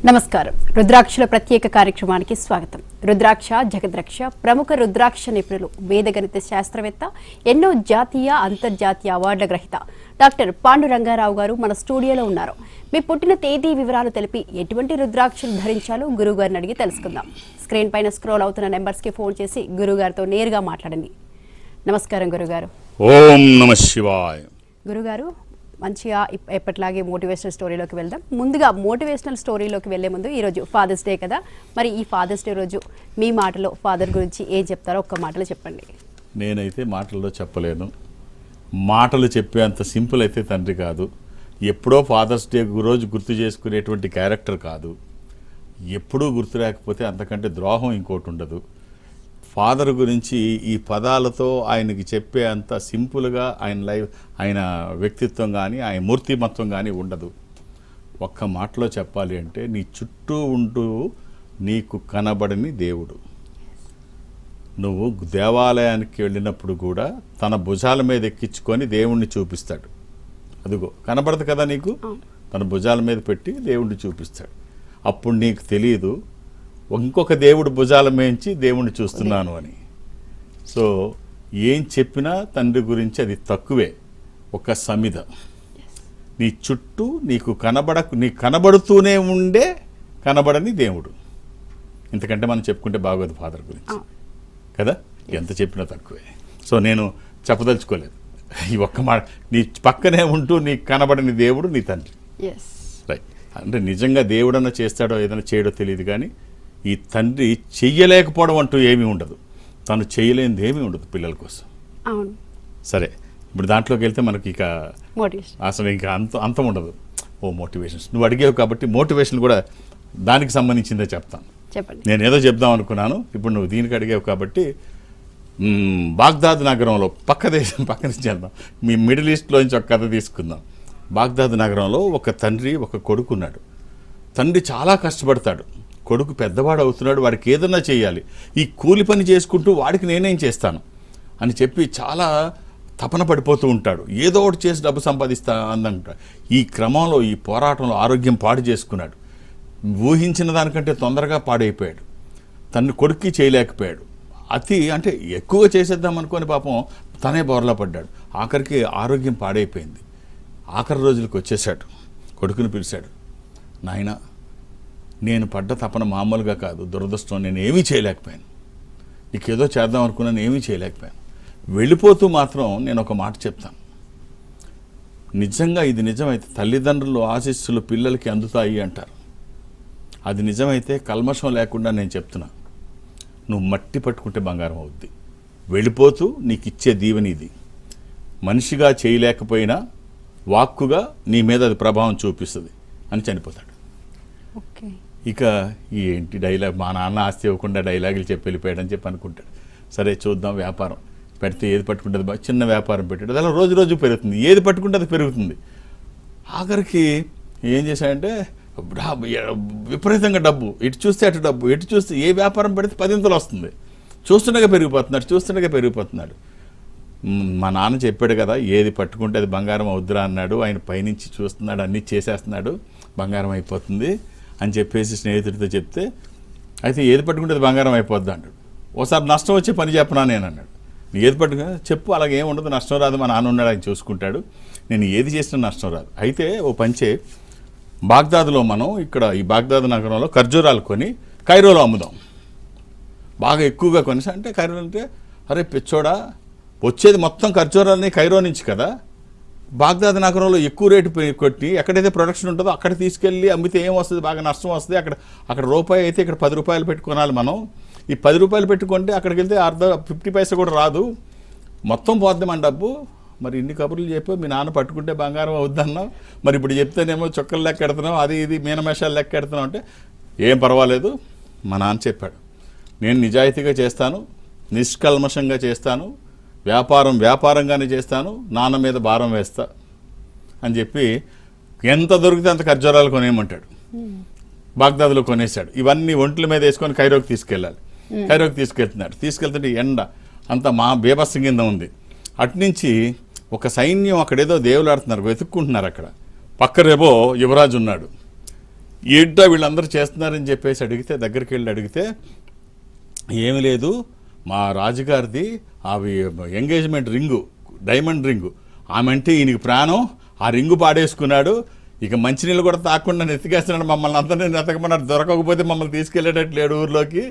నమస్కారం. రుద్రాక్షల ప్రత్యేక కార్యక్రమానికి స్వాగతం. రుద్రాక్ష జగద్రక్ష ప్రముఖ రుద్రాక్ష నిపుణులు, వేదగణిత శాస్త్రవేత్త, ఎన్నో జాతీయ అంతర్జాతీయ అవార్డుల గ్రహీత డాక్టర్ పాండురంగారావు గారు మన స్టూడియోలో ఉన్నారు. మీ పుట్టిన తేదీ వివరాలు తెలిపి ఎటువంటి రుద్రాక్షలు ధరించాలో గురువు గారిని అడిగి తెలుసుకుందాం. స్క్రీన్ పైన స్క్రోల్ అవుతున్న నెంబర్స్ కి ఫోన్ చేసి గురువు గారితో నేరుగా మాట్లాడండి. నమస్కారం గురుగారు. ఓం నమః శివాయ. గురుగారు, మంచిగా ఎప్పటిలాగే మోటివేషనల్ స్టోరీలోకి వెళ్దాం. ముందుగా మోటివేషనల్ స్టోరీలోకి వెళ్లే ముందు ఈరోజు ఫాదర్స్ డే కదా, మరి ఈ ఫాదర్స్ డే రోజు మీ మాటలో ఫాదర్ గురించి ఏం చెప్తారో ఒక్క మాటలో చెప్పండి. నేనైతే మాటల్లో చెప్పలేను. మాటలు చెప్పేంత సింపుల్ అయితే తండ్రి కాదు. ఎప్పుడో ఫాదర్స్ డే రోజు గుర్తు చేసుకునేటువంటి క్యారెక్టర్ కాదు. ఎప్పుడూ గుర్తు రాకపోతే అంతకంటే ద్రోహం ఇంకోటి ఉండదు. ఫాదర్ గురించి ఈ పదాలతో ఆయనకి చెప్పే అంత సింపుల్గా ఆయన వ్యక్తిత్వం కానీ ఆయన మూర్తిమత్వం కానీ ఉండదు. ఒక్క మాటలో చెప్పాలి అంటే, నీ చుట్టూ ఉంటూ నీకు కనబడని దేవుడు. నువ్వు దేవాలయానికి వెళ్ళినప్పుడు కూడా తన భుజాల మీద ఎక్కించుకొని దేవుణ్ణి చూపిస్తాడు. అదిగో కనబడదు కదా నీకు, తన భుజాల మీద పెట్టి దేవుణ్ణి చూపిస్తాడు. అప్పుడు నీకు తెలియదు ఇంకొక దేవుడు భుజాల మేంచి దేవుణ్ణి చూస్తున్నాను అని. సో ఏం చెప్పినా తండ్రి గురించి అది తక్కువే. ఒక సమిధ నీ చుట్టూ నీకు కనబడుతూనే ఉండే కనబడని దేవుడు. ఇంతకంటే మనం చెప్పుకుంటే బాగోదు ఫాదర్ గురించి కదా, ఎంత చెప్పినా తక్కువే. సో నేను చెప్పదలుచుకోలేదు. ఈ ఒక్క మాట, నీ పక్కనే ఉంటూ నీకు కనబడని దేవుడు నీ తండ్రి. రైట్. అంటే నిజంగా దేవుడన్నా చేస్తాడో ఏదైనా చేయడో తెలియదు, కానీ ఈ తండ్రి చెయ్యలేకపోవడం అంటూ ఏమీ ఉండదు. తను చేయలేనిది ఏమీ ఉండదు పిల్లల కోసం. సరే, ఇప్పుడు దాంట్లోకి వెళ్తే మనకి ఇక అసలు ఇంకా అంతం ఉండదు. మోటివేషన్స్ నువ్వు అడిగావు కాబట్టి మోటివేషన్ కూడా దానికి సంబంధించిందే చెప్తాను. నేను ఏదో చెప్దాం అనుకున్నాను, ఇప్పుడు నువ్వు దీనికి అడిగావు కాబట్టి బాగ్దాద్ నగరంలో పక్క నుంచి వెళ్దాం. మీ మిడిల్ ఈస్ట్లోంచి ఒక కథ తీసుకుందాం. బాగ్దాద్ నగరంలో ఒక తండ్రి ఒక కొడుకున్నాడు. తండ్రి చాలా కష్టపడతాడు. కొడుకు పెద్దవాడు అవుతున్నాడు, వాడికి ఏదన్నా చేయాలి, ఈ కూలి పని చేసుకుంటూ వాడికి నేనేం చేస్తాను అని చెప్పి చాలా తపన పడిపోతూ ఉంటాడు. ఏదో ఒకటి చేసి డబ్బు సంపాదిస్తా అందంటాడు. ఈ క్రమంలో ఈ పోరాటంలో ఆరోగ్యం పాడు చేసుకున్నాడు. ఊహించిన దానికంటే తొందరగా పాడైపోయాడు. తన కొడుక్కి చేయలేకపోయాడు. అంటే ఎక్కువగా చేసేద్దాం అనుకొని పాపం తనే బోర్లా పడ్డాడు. ఆఖరికి ఆరోగ్యం పాడైపోయింది. ఆఖరి రోజులకు వచ్చేసాడు. కొడుకుని పిలిచాడు, నాయనా, నేను పడ్డ తపన మామూలుగా కాదు, దురదృష్టం. నేను ఏమీ చేయలేకపోయాను. నీకేదో చేద్దాం అనుకున్నాను, ఏమీ చేయలేకపోయాను. వెళ్ళిపోతూ మాత్రం నేను ఒక మాట చెప్తాను. నిజంగా ఇది నిజమైతే తల్లిదండ్రులు ఆశీస్సులు పిల్లలకి అందుతాయి అంటారు. అది నిజమైతే కల్మషం లేకుండా నేను చెప్తున్నా, నువ్వు మట్టి పట్టుకుంటే బంగారం అవుద్ది. వెళ్ళిపోతూ నీకు ఇచ్చే దీవెని ఇది. మనిషిగా చేయలేకపోయినా వాక్కుగా నీ మీద అది ప్రభావం చూపిస్తుంది అని చనిపోతాడు. ఇక ఏంటి డైలాగ్, మా నాన్న ఆస్తి ఇవ్వకుండా డైలాగులు చెప్పి వెళ్ళిపోయాడని చెప్పి అనుకుంటాడు. సరే చూద్దాం, వ్యాపారం పెడితే ఏది పట్టుకుంటుంది, చిన్న వ్యాపారం పెట్టాడు. అలా రోజు రోజు పెరుగుతుంది, ఏది పట్టుకుంటే అది పెరుగుతుంది. ఆఖరికి ఏం చేశాడంటే విపరీతంగా డబ్బు, ఇటు చూస్తే అటు డబ్బు, ఇటు చూస్తే ఏ వ్యాపారం పెడితే 10 వస్తుంది. చూస్తుండగా పెరిగిపోతున్నాడు. మా నాన్న చెప్పాడు కదా, ఏది పట్టుకుంటే అది బంగారం అవుద్దురా అన్నాడు. ఆయన పైనుంచి చూస్తున్నాడు, అన్నీ చేసేస్తున్నాడు, బంగారం అయిపోతుంది అని చెప్పేసి స్నేహితుడితో చెప్తే, అయితే ఏది పట్టుకుంటే అది బంగారం అయిపోద్ది అంటాడు. ఓసారి నష్టం వచ్చే పని చెప్పనా నేను అన్నాడు. ఏది పట్టుకుని చెప్పు, అలాగే ఉండదు, నష్టం రాదు, మా నాన్న ఉన్నాడు, ఆయన చూసుకుంటాడు, నేను ఏది చేసినా నష్టం రాదు. అయితే ఓ పంచే, బాగ్దాద్లో మనం ఇక్కడ ఈ బాగ్దాద్ నగరంలో ఖర్జూరాలు కొని కైరోలో అమ్ముదాం. బాగా ఎక్కువగా కొనేసా అంటే, కైరో అంటే అరే పిచ్చోడా, వచ్చేది మొత్తం ఖర్జూరాలని కైరో నుంచి కదా, బాగ్దాద్ నగరంలో ఎక్కువ రేటు కొట్టి ఎక్కడైతే ప్రొడక్షన్ ఉంటుందో అక్కడ తీసుకెళ్ళి అమ్మితే ఏం వస్తుంది, బాగా నష్టం వస్తుంది. అక్కడ రూపాయి అయితే ఇక్కడ 10 రూపాయలు పెట్టుకోనాలి మనం. ఈ 10 రూపాయలు పెట్టుకుంటే అక్కడికి వెళ్తే 50 పైసా కూడా రాదు, మొత్తం పోద్ది మన డబ్బు. మరి ఇన్ని కబుర్లు చెప్పి మీ నాన్న పట్టుకుంటే బంగారం అవుద్దన్నావు, మరి ఇప్పుడు చెప్తేనేమో చుక్కలు లెక్క ఎడుతున్నావు, అది ఇది మీనమేషాలు లెక్క ఎడుతున్నావు అంటే, ఏం పర్వాలేదు, మా నాన్న చెప్పాడు, నేను నిజాయితీగా చేస్తాను, నిష్కల్మషంగా చేస్తాను, వ్యాపారంగానే చేస్తాను, నాన్న మీద భారం వేస్తా అని చెప్పి ఎంత దొరికితే అంత ఖర్జూరాలు కొనేయమంటాడు. బాగ్దాద్లో కొనేసాడు. ఇవన్నీ ఒంట్ల మీద వేసుకొని కైరోకి తీసుకెళ్ళాలి. కైరోకి తీసుకెళ్తుంటే ఎండ అంతా మా బేబస్సం కింద ఉంది. అటునుంచి ఒక సైన్యం అక్కడేదో దేవులాడుతున్నారు, వెతుక్కుంటున్నారు. అక్కడ పక్కనేమో యువరాజు ఉన్నాడు. ఏంటో వీళ్ళందరూ చేస్తున్నారని చెప్పేసి అడిగితే, దగ్గరికి వెళ్ళి అడిగితే, ఏమి లేదు, మా రాజుగారిది అవి ఎంగేజ్మెంట్ రింగు, డైమండ్ రింగు, ఆమె అంటే ఈయనకి ప్రాణం, ఆ రింగు పాడేసుకున్నాడు, ఇక మంచినీళ్ళు కూడా తాకుండా నెత్తికేస్తున్నాడు, మమ్మల్ని అందరినీ నెతకమన్నాడు, దొరకకపోతే మమ్మల్ని తీసుకెళ్ళేటట్లేడు ఊర్లోకి,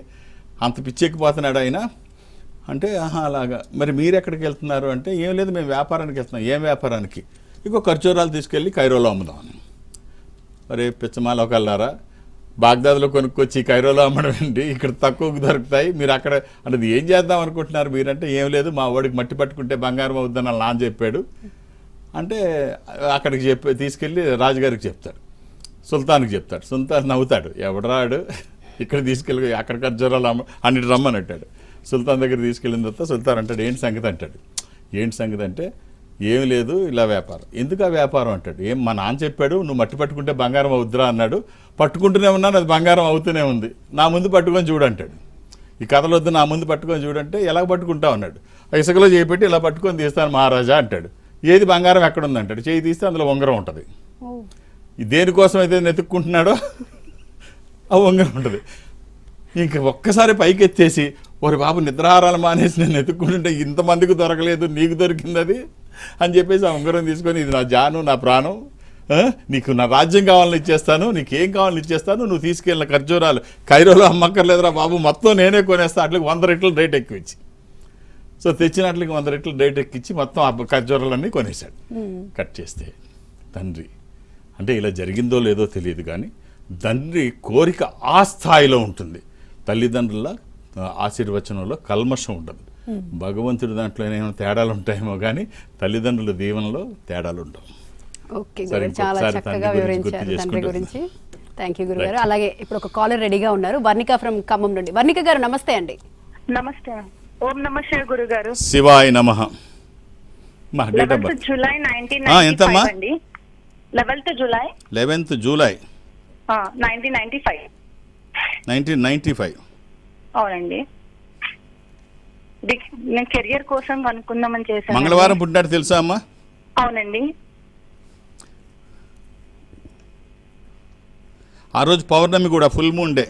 అంత పిచ్చెక్కిపోతున్నాడు ఆయన అంటే. అలాగా, మరి మీరు ఎక్కడికి వెళ్తున్నారు అంటే, ఏం లేదు మేము వ్యాపారానికి వెళ్తున్నాం. ఏం వ్యాపారానికి? ఇంకో ఖర్జూరాలు తీసుకెళ్ళి కైరోలో అమ్ముదామని. మరి పిచ్చమాల ఒకళ్ళారా, బాగ్దాద్లో కొనుక్కొచ్చి కైరోలో అమ్మడం ఏంటి, ఇక్కడ తక్కువకు దొరుకుతాయి, మీరు అక్కడ అంటే ఏం చేద్దాం అనుకుంటున్నారు మీరంటే, ఏం లేదు మా వాడికి మట్టి పట్టుకుంటే బంగారం అవుద్దని వాళ్ళ నాన్న చెప్పాడు అంటే, అక్కడికి తీసుకెళ్ళి రాజుగారికి చెప్తాడు, సుల్తాన్కి చెప్తాడు. సుల్తాన్ నవ్వుతాడు, ఎవడరాడు ఇక్కడ తీసుకెళ్ళి అక్కడ ఖర్జూరాలు అన్నిటి రమ్మని అంటాడు. సుల్తాన్ దగ్గర తీసుకెళ్ళిన తర్వాత సుల్తాన్ అంటాడు, ఏంటి సంగతి అంటాడు. ఏంటి సంగతి అంటే, ఏమి లేదు, ఇలా వ్యాపారం. ఎందుకు ఆ వ్యాపారం అంటాడు. ఏం మా నాన్న చెప్పాడు, నువ్వు మట్టి పట్టుకుంటే బంగారం అవుద్దురా అన్నాడు, పట్టుకుంటూనే ఉన్నాను, అది బంగారం అవుతూనే ఉంది, నా ముందు పట్టుకొని చూడంటాడు. ఈ కథలు వద్దు, నా ముందు పట్టుకొని చూడంటే, ఎలా పట్టుకుంటావు అన్నాడు. ఇసుకలో చేపెట్టి ఇలా పట్టుకొని తీస్తాను మహారాజా అంటాడు. ఏది బంగారం ఎక్కడుంది అంటాడు. చేయి తీస్తే అందులో ఉంగరం ఉంటుంది. దేనికోసం అయితే నెతుక్కుంటున్నాడో ఆ ఉంగరం ఉంటుంది. ఇంక ఒక్కసారి పైకి ఎత్తేసి, ఓరి బాబు నిద్రాహారాలు మానేసి నేను ఎత్తుక్కుంటుంటే ఇంతమందికి దొరకలేదు, నీకు దొరికింది అది అని చెప్పేసి ఆ ఉంగరం తీసుకొని, ఇది నా జాను, నా ప్రాణం, నీకు నా రాజ్యం కావాలని ఇచ్చేస్తాను, నీకేం కావాలని ఇచ్చేస్తాను, నువ్వు తీసుకెళ్ళిన ఖర్జూరాలు కైరోలో అమ్మక్కర్లేదురా బాబు, మొత్తం నేనే కొనేస్తా, అట్లకి 100 రెట్లు రేట్ ఎక్కువిచ్చి. సో తెచ్చినట్లకి 100 రెట్లు రేట్ ఎక్కించి మొత్తం ఆ ఖర్జూరాలన్నీ కొనేశాడు. కట్ చేస్తే తండ్రి అంటే, ఇలా జరిగిందో లేదో తెలియదు కానీ తండ్రి కోరిక ఆ స్థాయిలో ఉంటుంది. తల్లిదండ్రుల ఆశీర్వచనంలో కల్మషం ఉండదు. భగవంతుడి దాంట్లో ఏమైనా తేడాలు ఉంటాయేమో కానీ తల్లిదండ్రుల దీవెనలో తేడాలు ఉండవు. ఓకే గురుగారు, చాలా చక్కగా వివరించారు తండ్రి గురించి. థ్యాంక్ యూ గురుగారు. అలాగే ఇప్పుడు ఒక కాలర్ రెడీగా ఉన్నారు, వర్ణిక ఫ్రమ్ ఖమ్మం నుండి. వర్ణిక గారు నమస్తే అండి. నమస్తే. ఓం నమ శివాయ గురుగారు. శివాయ నమః. మా date of 11th birth July 1995 ఎంతమ్మా? అండి. 11th July 11th July 1995. 1995. అవునండి. నేను కెరియర్ కోసం కనుక్కుందామని చేశాను. మంగళవారం పుట్టినాడు తెలుసా అమ్మా? అవునండి. ఆ రోజు పౌర్ణమి కూడా, ఫుల్ మూన్ డే.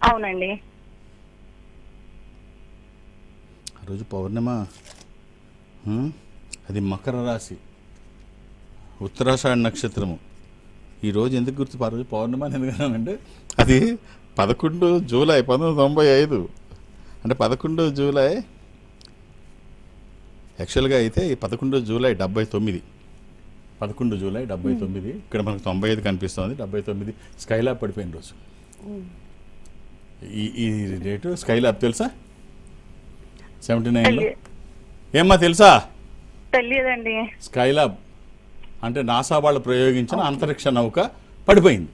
అవునండి. ఆ రోజు పౌర్ణమ, అది మకర రాశి, ఉత్తరాషాఢ నక్షత్రము. ఈరోజు ఎందుకు గుర్తు, ఆ రోజు పౌర్ణమ అని ఎందుకన్నానంటే, అది 11 జూలై 1995. అంటే 11 జూలై యాక్చువల్గా అయితే 11 జూలై 79. 11 జూలై 79. ఇక్కడ మనకు 95 కనిపిస్తుంది. 79 స్కైలాబ్ పడిపోయిన రోజు. ఈ డేటు స్కైలాబ్ తెలుసా? 79లో. ఏమ్మా తెలుసా? తెలియదండి. స్కైలాబ్ అంటే నాసా వాళ్ళు ప్రయోగించిన అంతరిక్ష నౌక పడిపోయింది.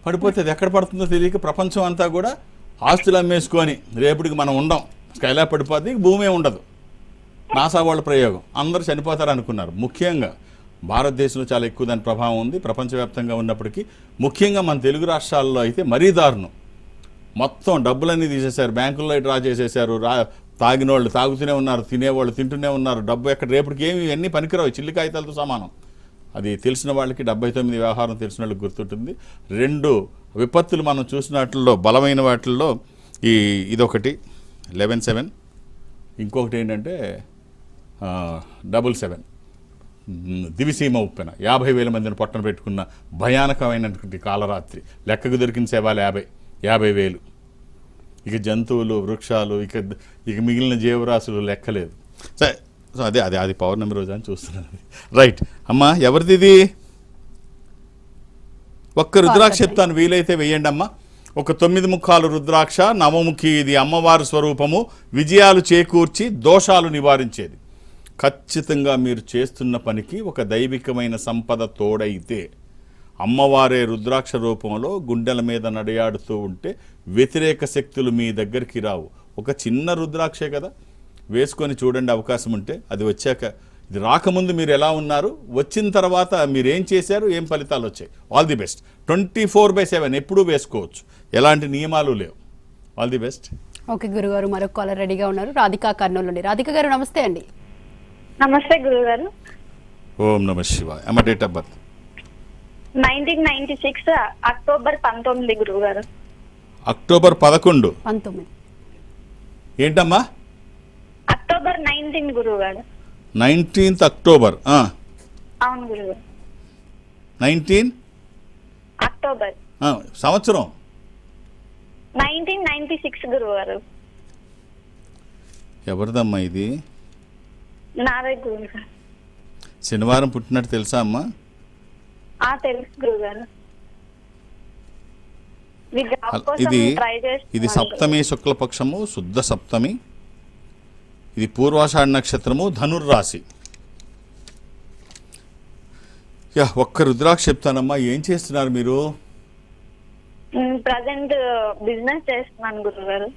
పడిపోతే అది ఎక్కడ పడుతుందో తెలియక ప్రపంచం అంతా కూడా ఆస్తులు అమ్మేసుకొని, రేపటికి మనం ఉండం, స్కైలాబ్ పడిపోతే భూమి ఉండదు. నాసా వాళ్ళ ప్రయోగం, అందరూ చనిపోతారు అనుకున్నారు. ముఖ్యంగా భారతదేశంలో చాలా ఎక్కువ దాని ప్రభావం ఉంది, ప్రపంచవ్యాప్తంగా ఉన్నప్పటికీ ముఖ్యంగా మన తెలుగు రాష్ట్రాల్లో అయితే మరీ దారుణం. మొత్తం డబ్బులన్నీ తీసేశారు, బ్యాంకుల్లో డ్రా చేసేసారు. తాగినోళ్ళు తాగుతూనే ఉన్నారు, తినేవాళ్ళు తింటూనే ఉన్నారు. డబ్బు ఎక్కడ, రేపటికి ఏమి ఇవన్నీ పనికిరావు, చిల్లి కాగితాలతో సమానం. అది తెలిసిన వాళ్ళకి 79 వ్యవహారం తెలిసిన వాళ్ళకి గుర్తుంటుంది. 2 విపత్తులు మనం చూసినట్లో బలమైన వాటిల్లో ఇదొకటి 11/7, ఇంకొకటి ఏంటంటే 7/7 దివిసీమ ఉప్పెన. 50,000 మందిని పొట్టన పెట్టుకున్న భయానకమైనటువంటి కాలరాత్రి. లెక్కకు దొరికిన శవాలు 50,000. ఇక జంతువులు, వృక్షాలు, ఇక మిగిలిన జీవరాశులు లెక్కలేదు. సరే, సో అది పౌర్ణమి రోజు అని చూస్తున్నాను. రైట్ అమ్మా, ఎవరిది ఇది? ఒక్క రుద్రాక్ష చెప్తాను, వీలైతే వెయ్యండి అమ్మా. ఒక 9 ముఖాలు రుద్రాక్ష, నవముఖి. ఇది అమ్మవారి స్వరూపము, విజయాలు చేకూర్చి దోషాలు నివారించేది. ఖచ్చితంగా మీరు చేస్తున్న పనికి ఒక దైవికమైన సంపద తోడైతే అమ్మవారే రుద్రాక్ష రూపంలో గుండెల మీద నడయాడుతూ ఉంటే వ్యతిరేక శక్తులు మీ దగ్గరికి రావు. ఒక చిన్న రుద్రాక్షే కదా, వేసుకొని చూడండి అవకాశం ఉంటే. అది వచ్చాక, ఇది రాకముందు మీరు ఎలా ఉన్నారు, వచ్చిన తర్వాత మీరు ఏం చేశారు, ఏం ఫలితాలు వచ్చాయి. All the best. 24/7 ఎప్పుడూ వేసుకోవచ్చు, ఎలాంటి నియమాలు లేవు. All the best. ఓకే గురుగారు, మరొక కాలర్ రెడీగా ఉన్నారు, రాధిక కర్నూలు నుండి. రాధిక గారు నమస్తే అండి. నమస్తే గురుగారు. ఓం నమ శివాయ. అమ్మ డేట్ ఆఫ్ బర్త్? 1996 అక్టోబర్ 19 గురువు గారు. అక్టోబర్ 11 19 ఏంటమ్మా? అక్టోబర్ 19 గురువు గారు. 19th October. అవును గురువు గారు. 19 అక్టోబర్ సంవత్సరం 1996 గురువు గారు. ఎవరిదమ్మా ఇది? నాదే గురువు గారు. శనివారం పుట్టినట్టు తెలుసా అమ్మా? తెలుసు గురువు గారు. ఇది సప్తమి శుక్లపక్షము, శుద్ధ సప్తమి. ఇది పూర్వాషాఢ నక్షత్రము, ధనుర్రాశి. ఒక్క రుద్రాక్ష చెప్తానమ్మా. ఏం చేస్తున్నారు మీరు? ప్రజెంట్ బిజినెస్ చేస్తున్నాను గురువు గారు.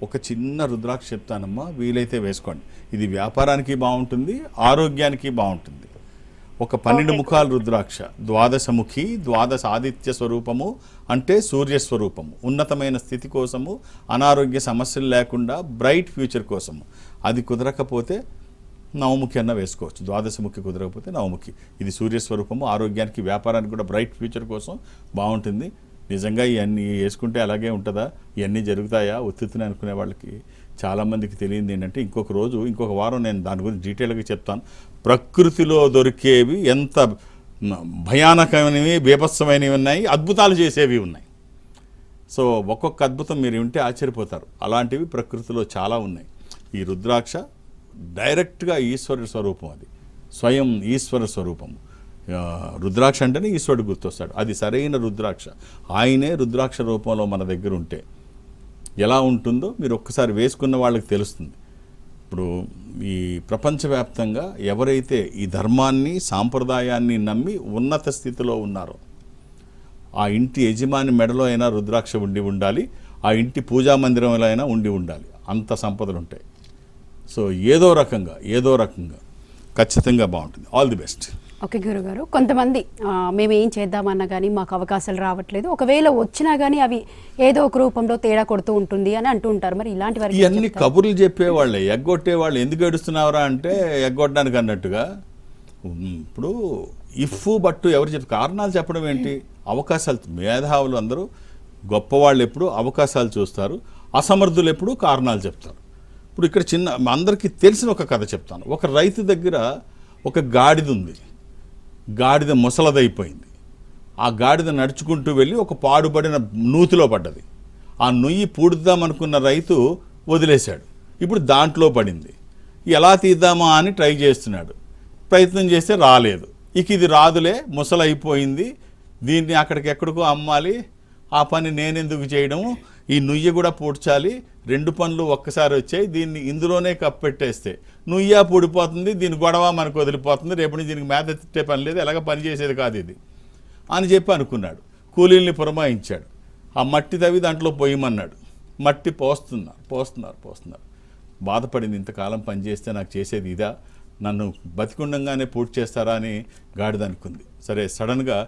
ఒక చిన్న రుద్రాక్ష చెప్తానమ్మా, వీలైతే వేసుకోండి. ఇది వ్యాపారానికి బాగుంటుంది, ఆరోగ్యానికి బాగుంటుంది. ఒక 12 ముఖాల రుద్రాక్ష, ద్వాదశముఖి, ద్వాదశ ఆదిత్య స్వరూపము అంటే సూర్యస్వరూపము. ఉన్నతమైన స్థితి కోసము, అనారోగ్య సమస్యలు లేకుండా బ్రైట్ ఫ్యూచర్ కోసము. అది కుదరకపోతే నవముఖి అన్న వేసుకోవచ్చు. ద్వాదశముఖి కుదరకపోతే నవముఖి. ఇది సూర్యస్వరూపము, ఆరోగ్యానికి, వ్యాపారానికి కూడా బ్రైట్ ఫ్యూచర్ కోసం బాగుంటుంది. నిజంగా ఇవన్నీ వేసుకుంటే అలాగే ఉంటుందా? ఇవన్నీ జరుగుతాయా? ఉత్తుని అనుకునే వాళ్ళకి చాలామందికి తెలియదు ఏంటంటే, ఇంకొక వారం నేను దాని గురించి డీటెయిల్గా చెప్తాను. ప్రకృతిలో దొరికేవి ఎంత భయానకమైనవి, బీభత్సమైనవి ఉన్నాయి, అద్భుతాలు చేసేవి ఉన్నాయి. సో ఒక్కొక్క అద్భుతం మీరు వింటే ఆశ్చర్యపోతారు. అలాంటివి ప్రకృతిలో చాలా ఉన్నాయి. ఈ రుద్రాక్ష డైరెక్ట్గా ఈశ్వరుడి స్వరూపం. అది స్వయం ఈశ్వర స్వరూపము. రుద్రాక్ష అంటేనే ఈశ్వరుడు గుర్తొస్తాడు. అది సరైన రుద్రాక్ష. ఆయనే రుద్రాక్ష రూపంలో మన దగ్గర ఉంటే ఎలా ఉంటుందో మీరు ఒక్కసారి వేసుకున్న వాళ్ళకి తెలుస్తుంది. ఇప్పుడు ఈ ప్రపంచవ్యాప్తంగా ఎవరైతే ఈ ధర్మాన్ని, సాంప్రదాయాన్ని నమ్మి ఉన్నత స్థితిలో ఉన్నారో ఆ ఇంటి యజమాని మెడలో అయినా రుద్రాక్ష ఉండాలి, ఆ ఇంటి పూజా మందిరంలో అయినా ఉండాలి. అంత సంపదలు ఉంటాయి. సో ఏదో రకంగా ఖచ్చితంగా బాగుంటుంది. All the best. ఓకే గురుగారు, కొంతమంది మేము ఏం చేద్దామన్నా కానీ మాకు అవకాశాలు రావట్లేదు, ఒకవేళ వచ్చినా కానీ అవి ఏదో ఒక రూపంలో తేడా కొడుతూ ఉంటుంది అని అంటూ ఉంటారు. మరి ఇలాంటి వారికి ఇవన్నీ కబుర్లు చెప్పేవాళ్ళే. ఎగ్గొట్టేవాళ్ళు. ఎందుకు ఏడుస్తున్నావురా అంటే ఎగ్గొట్టడానికి అన్నట్టుగా. ఇప్పుడు బట్టు ఎవరు చెప్తారు? కారణాలు చెప్పడం ఏంటి? అవకాశాలు. మేధావులు అందరూ గొప్పవాళ్ళు ఎప్పుడు అవకాశాలు చూస్తారు, అసమర్థులు ఎప్పుడు కారణాలు చెప్తారు. ఇప్పుడు ఇక్కడ అందరికీ తెలిసిన ఒక కథ చెప్తాను. ఒక రైతు దగ్గర ఒక గాడిద ఉంది. గాడిద ముసలదైపోయింది. ఆ గాడిద నడుచుకుంటూ వెళ్ళి ఒక పాడుబడిన నూతిలో పడ్డది. ఆ నుయ్యి పూడుద్దామనుకున్న రైతు వదిలేశాడు. ఇప్పుడు దాంట్లో పడింది. ఎలా తీద్దామా అని ట్రై చేస్తున్నాడు. ప్రయత్నం చేస్తే రాలేదు. ఇది రాదులే, ముసలైపోయింది, దీన్ని అక్కడికెక్కడికో అమ్మాలి, ఆ పని నేనెందుకు చేయడము, ఈ నుయ్యి కూడా పూడ్చాలి, 2 పనులు ఒక్కసారి వచ్చాయి, దీన్ని ఇందులోనే కప్పెట్టేస్తే నుయ్య పూడిపోతుంది, దీని గొడవ మనకు వదిలిపోతుంది, రేపు నుంచి దీనికి మేత తిట్టే పని లేదు, ఎలాగ పని చేసేది కాదు ఇది అని చెప్పి అనుకున్నాడు. కూలీల్ని పురమాయించాడు. ఆ మట్టి తవ్వి దాంట్లో పోయమన్నాడు. మట్టి పోస్తున్నారు. బాధపడింది. ఇంతకాలం పని చేస్తే నాకు చేసేది ఇదా, నన్ను బతికుండంగానే పూర్తి చేస్తారా అని గాడిద అనుకుంది. సరే, సడన్గా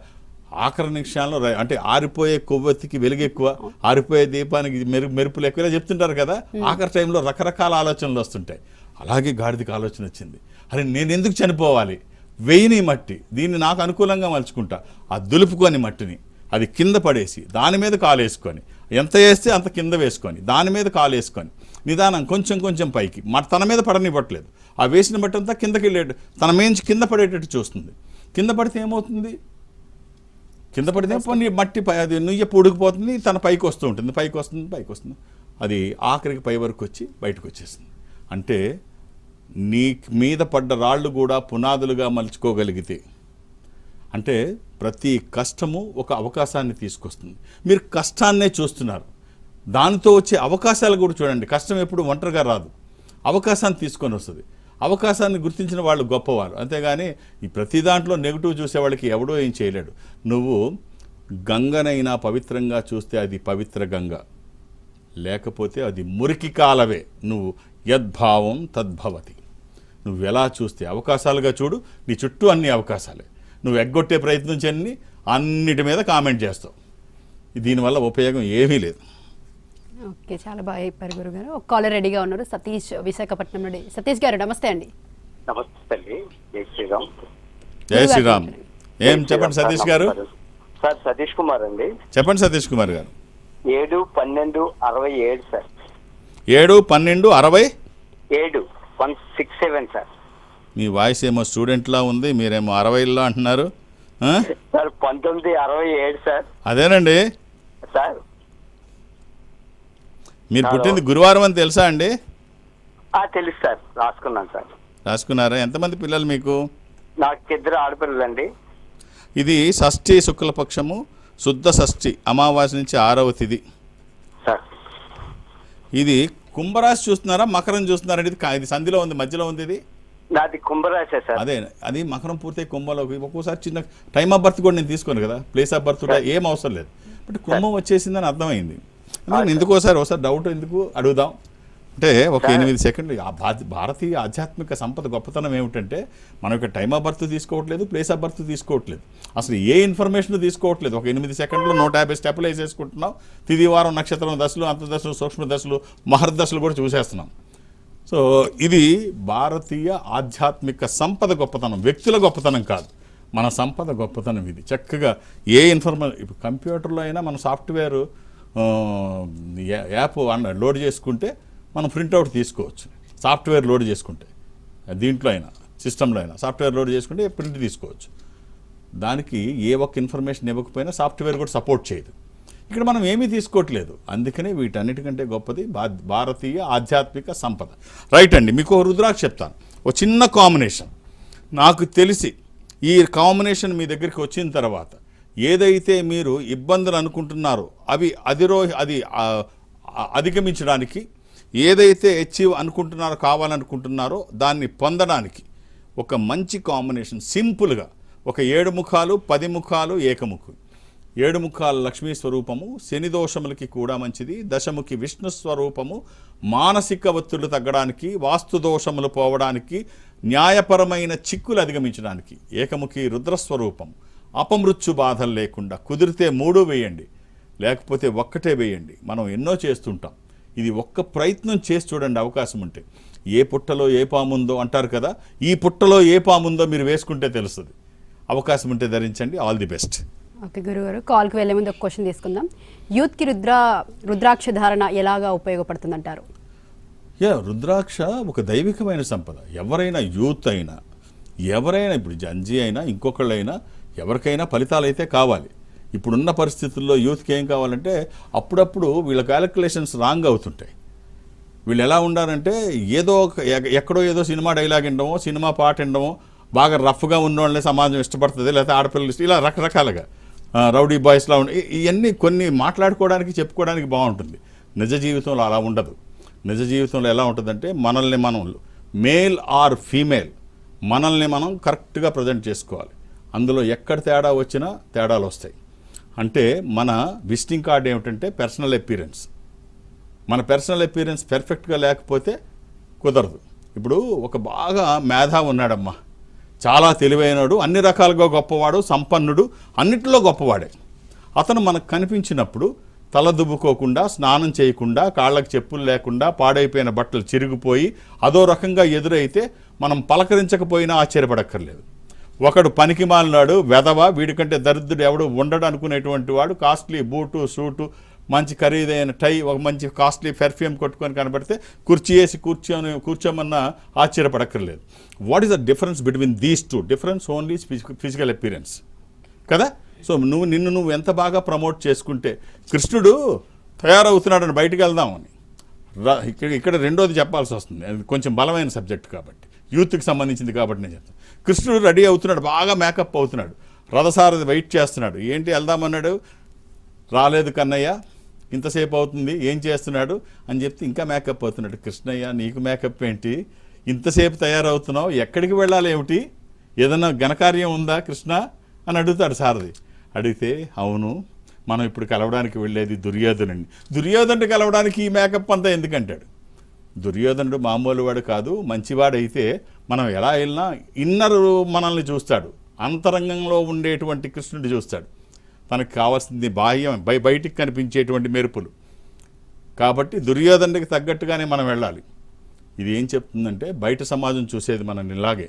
ఆఖరి నిమిషాల్లో అంటే ఆరిపోయే కొవ్వొత్తికి వెలుగు ఎక్కువ, ఆరిపోయే దీపానికి మెరుపులు ఎక్కువ చెప్తుంటారు కదా. ఆఖరి టైంలో రకరకాల ఆలోచనలు వస్తుంటాయి. అలాగే గాడిదకి ఆలోచన వచ్చింది. అరే, నేను ఎందుకు చనిపోవాలి? వెయ్యిని మట్టి, దీన్ని నాకు అనుకూలంగా మలుచుకుంటా. ఆ దులుపుకొని మట్టిని అది కింద పడేసి దాని మీద కాలేసుకొని, ఎంత వేస్తే అంత కింద వేసుకొని దాని మీద కాలేసుకొని నిదానం కొంచెం పైకి తన మీద పడనివ్వట్లేదు. ఆ వేసిన మట్టి అంతా కిందకి వెళ్ళేట్టు, తన మేంచి కింద పడేటట్టు చూస్తుంది. కింద పడితే ఏమవుతుంది? కింద పడితే కొన్ని మట్టి అది నుయ్య పొడిగిపోతుంది, తన పైకి వస్తూ ఉంటుంది, పైకి వస్తుంది. అది ఆఖరికి పై వరకు వచ్చి బయటకు వచ్చేస్తుంది. అంటే నీ మీద పడ్డ రాళ్ళు కూడా పునాదులుగా మలుచుకోగలిగితే, అంటే ప్రతి కష్టము ఒక అవకాశాన్ని తీసుకొస్తుంది. మీరు కష్టాన్నే చూస్తున్నారు, దానితో వచ్చే అవకాశాలు కూడా చూడండి. కష్టం ఎప్పుడు ఒంటరిగా రాదు, అవకాశాన్ని తీసుకొని వస్తుంది. అవకాశాన్ని గుర్తించిన వాళ్ళు గొప్పవారు. అంతేగాని ఈ ప్రతి దాంట్లో నెగిటివ్ చూసేవాళ్ళకి ఎవడో ఏం చేయలేడు. నువ్వు గంగనైనా పవిత్రంగా చూస్తే అది పవిత్ర గంగ, లేకపోతే అది మురికి కాలవే. నువ్వు యద్భావం తద్భవతి. నువ్వు ఎలా చూస్తే అవకాశాలుగా చూడు. నీ చుట్టూ అన్ని అవకాశాలే. నువ్వు ఎగ్గొట్టే ప్రయత్నం చేయని అన్నిటి మీద కామెంట్ చేస్తావు. దీనివల్ల ఉపయోగం ఏమీ లేదు. ఓకే, చాలా బాగా చెప్పారు గురుగారు. ఒక కాలర్ రెడీగా ఉన్నారు, సతీష్, విశాఖపట్నం నుండి. సతీష్ గారు నమస్తే అండి. నమస్తే అండి. జై శ్రీరామ్. జై శ్రీరామ్. ఏం చెప్పండి సతీష్ గారు. సార్ సతీష్ కుమార్ అండి. చెప్పండి సతీష్ కుమార్ గారు. 7/12/67 సార్. 7/12/67 167 సార్. మీ వాయిస్ ఏమో స్టూడెంట్లా ఉంది, మీరేమో 60లో అంటున్నారు. Sir 1967 sir. అదేనండి. సార్ మీరు పుట్టింది గురువారం అని తెలుసా అండి? తెలుసు సార్, రాసుకున్నాను సార్. రాసుకున్నారా? ఎంతమంది పిల్లలు మీకు? నాకు 2 ఆడపిల్లలండి. ఇది షష్ఠి శుక్లపక్షము, శుద్ధ షష్ఠి, అమావాస్య నుంచి 6వ తిథి సార్. ఇది కుంభరాశి చూస్తున్నారా, మకరం చూస్తున్నారా? ఇది సంధిలో ఉంది, మధ్యలో ఉంది. ఇది నాది కుంభరాశి సార్. అదే, అది మకరం పూర్తి కుంభంలోకి. ఒక్కోసారి చిన్న టైమ్ ఆఫ్ బర్త్ కూడా నేను తీసుకోను కదా, ప్లేస్ ఆఫ్ బర్త్ ఏం అవసరం లేదు. బట్ కుంభం వచ్చేసిందని అర్థమైంది. ఎందుకోసారి ఒకసారి డౌట్ ఎందుకు అడుగుదాం అంటే, ఒక 8 సెకండ్లు. భారతీయ ఆధ్యాత్మిక సంపద గొప్పతనం ఏమిటంటే, మనం ఇక్కడ టైమ్ ఆఫ్ బర్త్ తీసుకోవట్లేదు, ప్లేస్ ఆఫ్ బర్త్ తీసుకోవట్లేదు, అసలు ఏ ఇన్ఫర్మేషన్ తీసుకోవట్లేదు. ఒక 8 సెకండ్లు 150 స్టెప్లు వేసేసుకుంటున్నాం. తిది, వారం, నక్షత్రం, దశలు, అంతర్దశలు, సూక్ష్మ దశలు, మహర్దశలు కూడా చూసేస్తున్నాం. సో ఇది భారతీయ ఆధ్యాత్మిక సంపద గొప్పతనం, వ్యక్తుల గొప్పతనం కాదు, మన సంపద గొప్పతనం ఇది. చక్కగా ఏ ఇన్ఫర్మేషన్, ఇప్పుడు కంప్యూటర్లో అయినా మన సాఫ్ట్వేర్ యాప్ లోడ్ చేసుకుంటే మనం ప్రింట్అవుట్ తీసుకోవచ్చు. సాఫ్ట్వేర్ లోడ్ చేసుకుంటే, దీంట్లో అయినా సిస్టంలో అయినా సాఫ్ట్వేర్ లోడ్ చేసుకుంటే ప్రింట్ తీసుకోవచ్చు. దానికి ఏ ఒక్క ఇన్ఫర్మేషన్ ఇవ్వకపోయినా సాఫ్ట్వేర్ కూడా సపోర్ట్ చేయదు. ఇక్కడ మనం ఏమీ తీసుకోవట్లేదు. అందుకనే వీటన్నిటికంటే గొప్పది భారతీయ ఆధ్యాత్మిక సంపద. రైట్ అండి, మీకు రుద్రాక్ష చెప్తాను. ఒక చిన్న కాంబినేషన్ నాకు తెలిసి, ఈ కాంబినేషన్ మీ దగ్గరికి వచ్చిన తర్వాత ఏదైతే మీరు ఇబ్బందులు అనుకుంటున్నారో అది అధిగమించడానికి, ఏదైతే అచీవ్ అనుకుంటున్నారో, కావాలనుకుంటున్నారో దాన్ని పొందడానికి ఒక మంచి కాంబినేషన్. సింపుల్గా ఒక 7 ముఖాలు, 10 ముఖాలు, ఏకముఖి. 7 ముఖాలు లక్ష్మీ స్వరూపము, శని దోషములకి కూడా మంచిది. దశముఖి విష్ణు స్వరూపము, మానసిక ఒత్తిళ్లు తగ్గడానికి, వాస్తు దోషములు పోవడానికి, న్యాయపరమైన చిక్కులు అధిగమించడానికి. ఏకముఖి రుద్రస్వరూపం, అపమృత్యు బాధలు లేకుండా. కుదిరితే 3 వేయండి, లేకపోతే 1 వేయండి. మనం ఎన్నో చేస్తుంటాం, ఇది ఒక్క ప్రయత్నం చేసి చూడండి అవకాశం ఉంటే. ఏ పుట్టలో ఏ పాముందో అంటారు కదా, ఈ పుట్టలో ఏ పాముందో మీరు వేసుకుంటే తెలుస్తుంది. అవకాశం ఉంటే ధరించండి. All the best. ఓకే గురుగారు, కాల్కి వెళ్ళే ముందు ఒక క్వశ్చన్ తీసుకుందాం. యూత్కి రుద్రాక్ష ధారణ ఎలాగా ఉపయోగపడుతుంది అంటారు? రుద్రాక్ష ఒక దైవికమైన సంపద. ఎవరైనా, యూత్ అయినా, ఎవరైనా, ఇప్పుడు జంజీ అయినా, ఇంకొకళ్ళైనా, ఎవరికైనా ఫలితాలు అయితే కావాలి. ఇప్పుడున్న పరిస్థితుల్లో యూత్కి ఏం కావాలంటే, అప్పుడప్పుడు వీళ్ళ క్యాలిక్యులేషన్స్ రాంగ్ అవుతుంటాయి. వీళ్ళు ఎలా ఉండాలంటే, ఏదో ఎక్కడో ఏదో సినిమా డైలాగ్ వినడమో, సినిమా పాట వినడమో, బాగా రఫ్గా ఉన్న వాళ్ళని సమాజం ఇష్టపడుతుంది, లేకపోతే ఆడపిల్లలు ఇలా రకరకాలుగా రౌడీ బాయ్స్లా ఉండి ఇవన్నీ కొన్ని మాట్లాడుకోవడానికి, చెప్పుకోవడానికి బాగుంటుంది. నిజ జీవితంలో అలా ఉండదు. నిజ జీవితంలో ఎలా ఉంటుందంటే, మనల్ని మనం, మేల్ ఆర్ ఫీమేల్, మనల్ని మనం కరెక్ట్గా ప్రజెంట్ చేసుకోవాలి. అందులో ఎక్కడ తేడా వచ్చినా తేడాలు వస్తాయి. అంటే మన విజిటింగ్ కార్డ్ ఏమిటంటే పర్సనల్ అపీరెన్స్. మన పర్సనల్ అపీరెన్స్ పెర్ఫెక్ట్గా లేకపోతే కుదరదు. ఇప్పుడు ఒక బాగా మేధావి ఉన్నాడమ్మా, చాలా తెలివైనడు, అన్ని రకాలుగా గొప్పవాడు, సంపన్నుడు, అన్నిటిలో గొప్పవాడే. అతను మనకు కనిపించినప్పుడు తల దువ్వుకోకుండా, స్నానం చేయకుండా, కాళ్ళకు చెప్పులు లేకుండా, పాడైపోయిన బట్టలు చిరిగిపోయి అదో రకంగా ఎదురైతే మనం పలకరించకపోయినా ఆశ్చర్యపడక్కర్లేదు. ఒకడు పనికి మాలినాడు, వెధవ, వీడికంటే దరిద్రుడు ఎవడు ఉండడు అనుకునేటువంటి వాడు కాస్ట్లీ బూటు, సూటు, మంచి ఖరీదైన టై, ఒక మంచి కాస్ట్లీ పెర్ఫ్యూమ్ కొట్టుకొని కనబడితే కుర్చీ వేసి కూర్చోమన్నా ఆశ్చర్యపడక్కర్లేదు. What is the difference between these two? Difference only physical appearance కదా. సో నిన్ను నువ్వు ఎంత బాగా ప్రమోట్ చేసుకుంటే, కృష్ణుడు తయారవుతున్నాడని బయటకు వెళ్దామని ఇక్కడ రెండోది చెప్పాల్సి వస్తుంది. అది కొంచెం బలమైన సబ్జెక్ట్ కాబట్టి, యూత్కి సంబంధించింది కాబట్టి నేను చెప్తాను. కృష్ణుడు రెడీ అవుతున్నాడు, బాగా మేకప్ అవుతున్నాడు, రథసారథి వెయిట్ చేస్తున్నాడు. ఏంటి వెళ్దామన్నాడు, రాలేదు కన్నయ్య, ఇంతసేపు అవుతుంది, ఏం చేస్తున్నాడు అని చెప్తే ఇంకా మేకప్ అవుతున్నాడు. కృష్ణయ్య, నీకు మేకప్ ఏంటి, ఇంతసేపు తయారవుతున్నావు, ఎక్కడికి వెళ్ళాలి, ఏమిటి, ఏదన్నా ఘనకార్యం ఉందా కృష్ణ అని అడుగుతాడు సారథి. అడిగితే, అవును, మనం ఇప్పుడు కలవడానికి వెళ్ళేది దుర్యోధనుడిని. దుర్యోధనుడు కలవడానికి ఈ మేకప్ అంతా ఎందుకంటాడు. దుర్యోధనుడు మామూలు వాడు కాదు, మంచివాడైతే మనం ఎలా వెళ్ళినా ఇన్నర్ మనల్ని చూస్తాడు, అంతరంగంలో ఉండేటువంటి కృష్ణుడు చూస్తాడు. తనకు కావాల్సింది బాహ్యం, బయటికి కనిపించేటువంటి మెరుపులు. కాబట్టి దుర్యోధనుడికి తగ్గట్టుగానే మనం వెళ్ళాలి. ఇది ఏం చెప్తుందంటే, బయట సమాజం చూసేది మనల్ని ఇలాగే.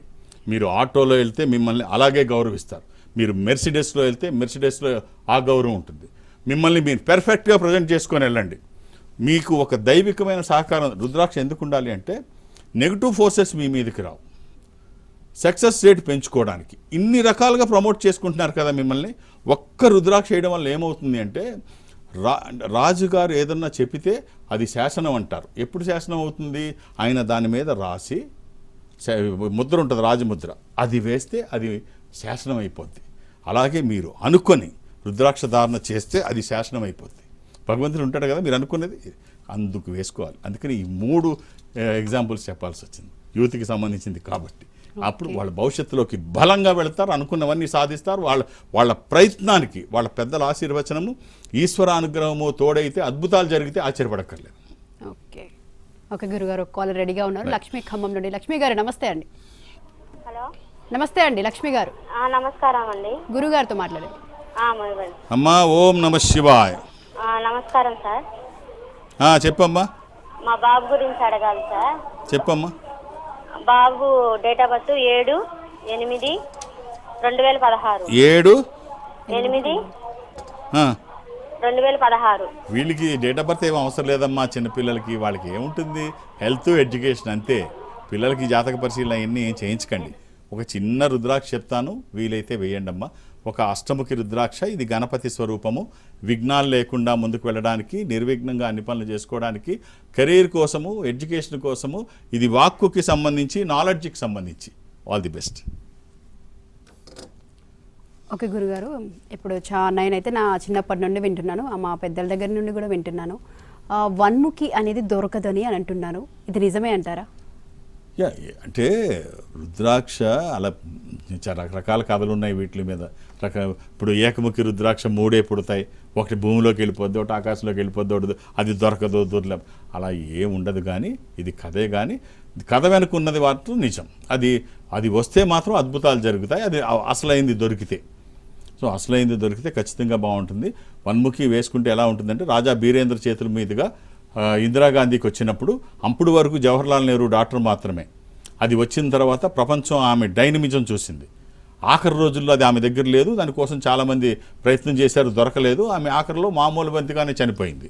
మీరు ఆటోలో వెళ్తే మిమ్మల్ని అలాగే గౌరవిస్తారు, మీరు మెర్సిడెస్లో వెళ్తే మెర్సిడెస్లో ఆ గౌరవం ఉంటుంది. మిమ్మల్ని మీరు పెర్ఫెక్ట్గా ప్రజెంట్ చేసుకొని వెళ్ళండి. మీకు ఒక దైవికమైన సహకారం. రుద్రాక్ష ఎందుకు ఉండాలి అంటే నెగిటివ్ ఫోర్సెస్ మీ మీదకి రావు, సక్సెస్ రేట్ పెంచుకోవడానికి. ఇన్ని రకాలుగా ప్రమోట్ చేసుకుంటున్నారు కదా మిమ్మల్ని. ఒక్క రుద్రాక్ష వేయడం వల్ల ఏమవుతుంది అంటే రాజుగారు ఏదన్నా చెప్పితే అది శాసనం అంటారు. ఎప్పుడు శాసనం అవుతుంది? ఆయన దాని మీద రాసి ముద్ర ఉంటుంది, రాజముద్ర, అది వేస్తే అది శాసనం అయిపోద్ది. అలాగే మీరు అనుకొని రుద్రాక్ష ధారణ చేస్తే అది శాసనం అయిపోద్ది. భగవంతుడు ఉంటాడు కదా, మీరు అనుకున్నది అందుకు వేసుకోవాలి. అందుకని ఈ 3 ఎగ్జాంపుల్స్ చెప్పాల్సి వచ్చింది, యూత్కి సంబంధించింది కాబట్టి. అప్పుడు వాళ్ళ భవిష్యత్తులోకి బలంగా వెళతారు, అనుకున్నవన్నీ సాధిస్తారు. వాళ్ళ ప్రయత్నానికి వాళ్ళ పెద్దల ఆశీర్వచనము, ఈశ్వర అనుగ్రహము తోడైతే అద్భుతాలు జరిగితే ఆశ్చర్యపడక్కర్లేదు. ఓకే ఓకే గురుగారు, కాలర్ రెడీగా ఉన్నారు. లక్ష్మీ ఖమ్మం నుండి. లక్ష్మీ గారు నమస్తే అండి. హలో, నమస్తే అండి లక్ష్మి గారు. నమస్కారం అండి. గురుగారితో మాట్లాడండి. అమ్మా ఓం నమ శివాయ. నమస్కారం సార్. చెప్పమ్మా. మా బాబు గురించి అడగాలి సార్. చెప్పమ్మా. బాబు డేట్ ఆఫ్ బర్త్ 7/8/2016. 7/8/2016. వీళ్ళకి డేట్ ఆఫ్ బర్త్ ఏం అవసరం లేదమ్మా. చిన్నపిల్లలకి వాళ్ళకి ఏముంటుంది, హెల్త్ ఎడ్యుకేషన్ అంతే. పిల్లలకి జాతక పరిశీలన ఇవన్నీ ఏం చేయించకండి. ఒక చిన్న రుద్రాక్ష చెప్తాను, వీలైతే వేయండి అమ్మా. ఒక అష్టముఖి రుద్రాక్ష. ఇది గణపతి స్వరూపము. విఘ్నాలు లేకుండా ముందుకు వెళ్ళడానికి, నిర్విఘ్నంగా అన్ని పనులు చేసుకోవడానికి, కెరీర్ కోసము, ఎడ్యుకేషన్ కోసము. ఇది వాక్కుకి సంబంధించి, నాలెడ్జ్కి సంబంధించి. All the best. ఓకే గురుగారు, ఇప్పుడు నేనైతే నా చిన్నప్పటి నుండి వింటున్నాను, మా పెద్దల దగ్గర నుండి కూడా వింటున్నాను, వన్ముఖి అనేది దొరకదని అని అంటున్నాను. ఇది నిజమే అంటారా? అంటే రుద్రాక్ష అలా రకరకాల కథలు ఉన్నాయి వీటి మీద. ఇప్పుడు ఏకముఖి రుద్రాక్ష 3 పుడతాయి, ఒకటి భూమిలోకి వెళ్ళిపోద్ది, ఒకటి ఆకాశంలోకి వెళ్ళిపోద్ది, ఒకటి అది దొరకదు, దుర్లభం, అలా ఏం ఉండదు. కానీ ఇది కథే. కానీ కథ వెనుకున్నది మాత్రం నిజం. అది వస్తే మాత్రం అద్భుతాలు జరుగుతాయి. అది అసలైంది దొరికితే. సో అసలైంది దొరికితే ఖచ్చితంగా బాగుంటుంది. వన్ముఖి వేసుకుంటే ఎలా ఉంటుందంటే, రాజా బీరేంద్ర చేతుల మీదుగా ఇందిరాగాంధీకి వచ్చినప్పుడు, అప్పుడు వరకు జవహర్లాల్ నెహ్రూ డాక్టర్ మాత్రమే. అది వచ్చిన తర్వాత ప్రపంచం ఆమె డైనమిజం చూసింది. ఆఖరి రోజుల్లో అది ఆమె దగ్గర లేదు. దానికోసం చాలామంది ప్రయత్నం చేశారు, దొరకలేదు. ఆమె ఆఖరిలో మామూలు బంతిగానే చనిపోయింది.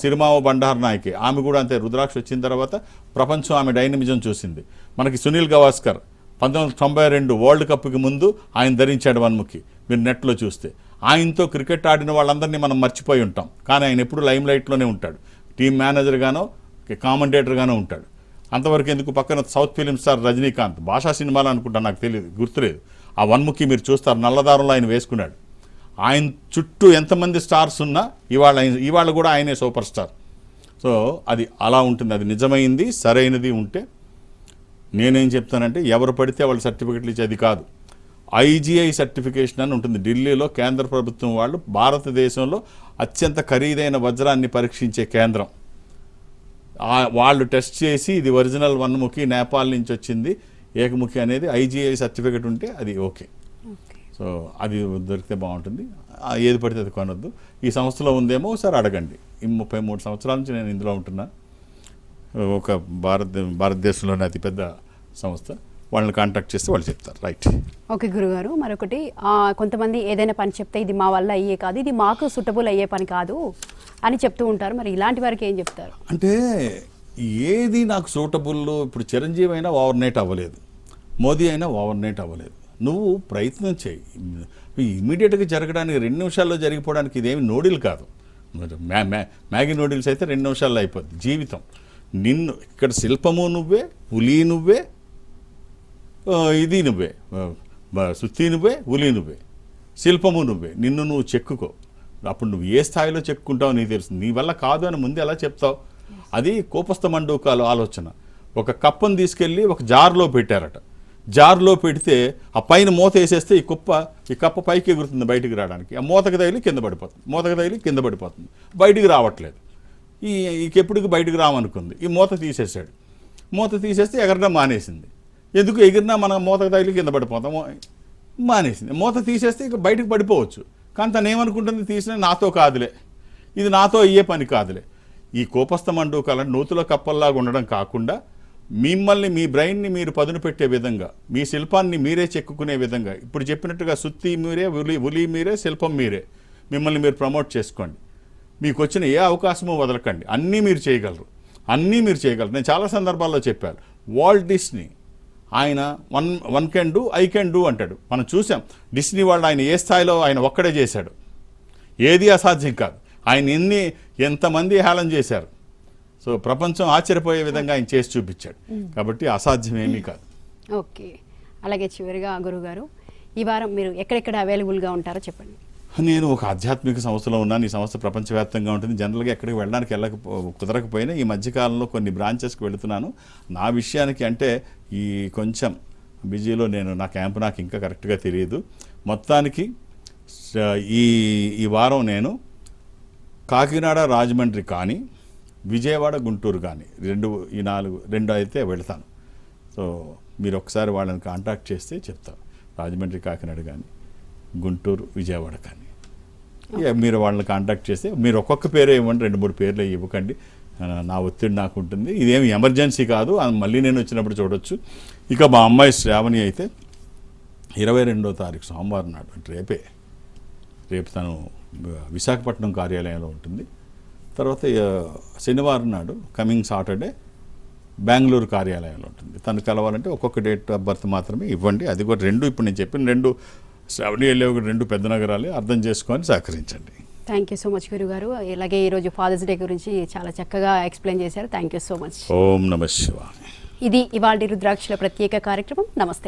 సిరిమావ బండార్ నాయకే, ఆమె కూడా అంతే. రుద్రాక్ష వచ్చిన తర్వాత ప్రపంచం ఆమె డైనమిజం చూసింది. మనకి సునీల్ గవాస్కర్ 1992 వరల్డ్ కప్కి ముందు ఆయన ధరించాడు వన్ముఖి. మీరు నెట్లో చూస్తే ఆయనతో క్రికెట్ ఆడిన వాళ్ళందరినీ మనం మర్చిపోయి ఉంటాం. కానీ ఆయన ఎప్పుడు లైమ్ లైట్లోనే ఉంటాడు. టీం మేనేజర్గానో కామెంటేటర్గానో ఉంటాడు. అంతవరకు ఎందుకు, పక్కన సౌత్ ఫిలిం స్టార్ రజనీకాంత్, భాషా సినిమాలు అనుకుంటా, నాకు తెలియదు, గుర్తులేదు. ఆ వన్ముఖి మీరు చూస్తారు, నల్లదారంలో ఆయన వేసుకున్నాడు. ఆయన చుట్టూ ఎంతమంది స్టార్స్ ఉన్నా ఇవాళ కూడా ఆయనే సూపర్ స్టార్. సో అది అలా ఉంటుంది. అది నిజమైంది, సరైనది ఉంటే నేనేం చెప్తానంటే, ఎవరు పడితే వాళ్ళు సర్టిఫికెట్లు ఇచ్చేది కాదు. ఐజీఐ సర్టిఫికేషన్ అని ఉంటుంది ఢిల్లీలో. కేంద్ర ప్రభుత్వం వాళ్ళు భారతదేశంలో అత్యంత ఖరీదైన వజ్రాన్ని పరీక్షించే కేంద్రం. వాళ్ళు టెస్ట్ చేసి ఇది ఒరిజినల్ వన్ముఖి, నేపాల్ నుంచి వచ్చింది, ఏకముఖి అనేది ఐజీఐ సర్టిఫికేట్ ఉంటే అది ఓకే. సో అది దొరికితే బాగుంటుంది. ఏది పడితే అది కొనొద్దు. ఈ సంస్థలో ఉందేమో ఒకసారి అడగండి. 33 సంవత్సరాల నుంచి నేను ఇందులో ఉంటున్నా. ఒక భారతదేశంలోనే అతిపెద్ద సంస్థ. వాళ్ళని కాంటాక్ట్ చేస్తే వాళ్ళు చెప్తారు. రైట్. ఓకే గురుగారు, మరొకటి, కొంతమంది ఏదైనా పని చెప్తే ఇది మా వల్ల అయ్యే కాదు, ఇది మాకు సూటబుల్ అయ్యే పని కాదు అని చెప్తూ ఉంటారు. మరి ఇలాంటి వారికి ఏం చెప్తారు? అంటే ఏది నాకు సూటబుల్. ఇప్పుడు చిరంజీవి అయినా ఓవర్ నైట్ అవ్వలేదు, మోదీ అయినా ఓవర్ నైట్ అవ్వలేదు. నువ్వు ప్రయత్నం చేయి. ఇమీడియట్గా జరగడానికి 2 నిమిషాల్లో జరిగిపోవడానికి ఇదేమి నూడిల్ కాదు. మ్యాగీ నూడిల్స్ అయితే 2 నిమిషాల్లో అయిపోద్ది. జీవితం నిన్ను ఇక్కడ శిల్పము నువ్వే, పులి నువ్వే, ఇది నువ్వే, సుత్తి నువ్వే, ఉలి నువ్వే, శిల్పము నువ్వే. నిన్ను నువ్వు చెక్కుకో. అప్పుడు నువ్వు ఏ స్థాయిలో చెక్కుంటావు నీకు తెలుస్తుంది. నీ వల్ల కాదు అని ముందు ఎలా చెప్తావు? అది కోపస్థ మండూకాలు ఆలోచన. ఒక కప్పను తీసుకెళ్ళి ఒక జార్లో పెట్టారట. జార్లో పెడితే ఆ పైన మూత వేసేస్తే ఈ కప్ప పైకి ఎగురుతుంది బయటికి రావడానికి. ఆ మూతకు తగిలి కింద పడిపోతుంది, బయటికి రావట్లేదు. ఎప్పటికి బయటికి రామనుకుంది. ఈ మూత తీసేసాడు. మూత తీసేస్తే ఎగరడం మానేసింది. ఎందుకు ఎగిరినా మనం మూతకు తగిలి కింద పడిపోతాం, మానేసింది. మూత తీసేస్తే ఇక బయటకు పడిపోవచ్చు. కానీ తను ఏమనుకుంటుంది, తీసిన నాతో కాదులే, ఇది నాతో అయ్యే పని కాదులే. ఈ కోపస్థ మండూకాలను నూతుల కప్పల్లాగా ఉండడం కాకుండా మిమ్మల్ని మీ బ్రెయిన్ని మీరు పదును పెట్టే విధంగా, మీ శిల్పాన్ని మీరే చెక్కుకునే విధంగా, ఇప్పుడు చెప్పినట్టుగా సుత్తి మీరే, ఉలి మీరే, శిల్పం మీరే, మిమ్మల్ని మీరు ప్రమోట్ చేసుకోండి. మీకు వచ్చిన ఏ అవకాశమో వదలకండి. అన్నీ మీరు చేయగలరు, అన్నీ మీరు చేయగలరు. నేను చాలా సందర్భాల్లో చెప్పాను. వాల్ట్ డిస్నీ ఆయన one can do, I can do అంటాడు. మనం చూసాం డిస్నీ వాళ్ళు ఆయన ఏ స్థాయిలో ఆయన ఒక్కడే చేశాడు. ఏది అసాధ్యం కాదు. ఆయన ఎంతమంది హేళన చేశారు. సో ప్రపంచం ఆశ్చర్యపోయే విధంగా ఆయన చేసి చూపించాడు. కాబట్టి అసాధ్యం ఏమీ కాదు. ఓకే, అలాగే చివరిగా గురుగారు, ఈ వారం మీరు ఎక్కడెక్కడ అవైలబుల్గా ఉంటారో చెప్పండి. నేను ఒక ఆధ్యాత్మిక సంస్థలో ఉన్నాను. ఈ సంస్థ ప్రపంచవ్యాప్తంగా ఉంటుంది. జనరల్గా ఎక్కడికి వెళ్ళడానికి కుదరకపోయినా ఈ మధ్యకాలంలో కొన్ని బ్రాంచెస్కి వెళుతున్నాను. నా విషయానికి అంటే ఈ కొంచెం బిజీలో నా క్యాంపు నాకు ఇంకా కరెక్ట్గా తెలియదు. మొత్తానికి ఈ వారం నేను కాకినాడ, రాజమండ్రి కానీ, విజయవాడ, గుంటూరు కానీ రెండు అయితే వెళతాను. సో మీరు ఒకసారి వాళ్ళని కాంటాక్ట్ చేస్తే చెప్తాను. రాజమండ్రి, కాకినాడ కానీ, గుంటూరు, విజయవాడ కానీ మీరు వాళ్ళని కాంటాక్ట్ చేస్తే, మీరు ఒక్కొక్క పేరే ఇవ్వండి, 2-3 పేర్లు ఇవ్వకండి. నా ఒత్తిడి నాకు ఉంటుంది. ఇదేమి ఎమర్జెన్సీ కాదు, మళ్ళీ నేను వచ్చినప్పుడు చూడొచ్చు. ఇక మా అమ్మాయి శ్రావణి అయితే 22వ తారీఖు సోమవారం నాడు, అంటే రేపు తను విశాఖపట్నం కార్యాలయంలో ఉంటుంది. తర్వాత శనివారం నాడు కమింగ్ సాటర్డే బెంగళూరు కార్యాలయంలో ఉంటుంది. తను కలవాలంటే ఒక్కొక్క డేట్ ఆఫ్ బర్త్ మాత్రమే ఇవ్వండి. అది కూడా 2, ఇప్పుడు నేను చెప్పిన 2 శ్రావణి వెళ్ళే 2 పెద్ద నగరాలే, అర్థం చేసుకొని సహకరించండి. థ్యాంక్ యూ సో మచ్ గురుగారు. ఇలాగే ఈరోజు ఫాదర్స్ డే గురించి చాలా చక్కగా ఎక్స్ప్లెయిన్ చేశారు. Thank you so much. ఓం నమః శివాయ. ఇది ఇవాళ రుద్రాక్షల ప్రత్యేక కార్యక్రమం. నమస్తే.